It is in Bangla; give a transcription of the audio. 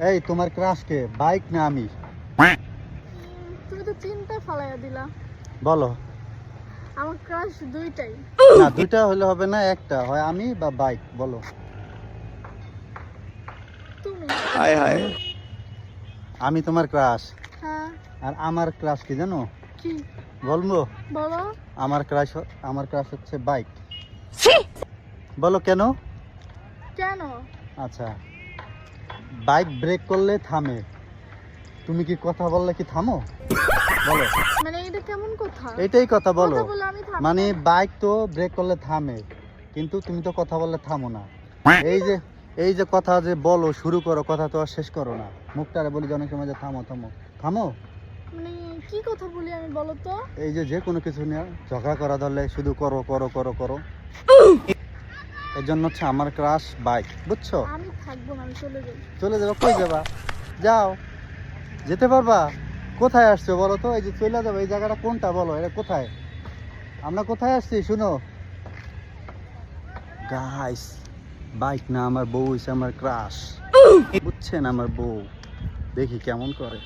এই তোমার ক্রাশ কে, বাইক না আমি? তুমি তো চিন্তা ফালাইয়া দিলা। বলো। আমার ক্রাশ দুইটাই। না, দুইটা হলে হবে না, একটা হয় আমি বা বাইক। বলো। তুমি। হায় হায়। আমি তোমার ক্রাশ। হ্যাঁ। আর আমার ক্রাশ কি জানো? কি? বলবো? বলো। আমার ক্রাশ হচ্ছে বাইক। বলো কেন? কেন? আচ্ছা, বাইক ব্রেক করলে থামে, তুমি কি কথা বললে কি থামো? বলো। মানে এটা কেমন কথা? এটাই কথা, বলো। কথা বলে আমি থামবো? মানে বাইক তো ব্রেক করলে থামে, কিন্তু তুমি তো কথা বললে থামো না। এই যে কথা যে বলো, শুরু করো, কথা তো আর শেষ করো না। মুখটারে বলি যে অনেক সময় যে থামো থামো থামো। মানে কি কথা বলি আমি, বলো তো? এই যে কোনো কিছু নিয়ে ঝগড়া করা ধরলে শুধু করো করো করো করো। এর জন্য হচ্ছে আমার ক্রাশ বাইক, বুঝছো? আমি থাকবো না, আমি চলে যাই। চলে যাবো? কই যাবা? যাও, যেতে পারবা? কোথায় আসছো বলো তো? এই যে চলে যাবো, এই জায়গাটা কোনটা বলো? এটা কোথায়? আমরা কোথায় আসছি শুনো গাইস। বাইক না, আমার বউ হইছে আমার ক্রাশ, বুঝছেন? আমার বউ দেখি কেমন করে।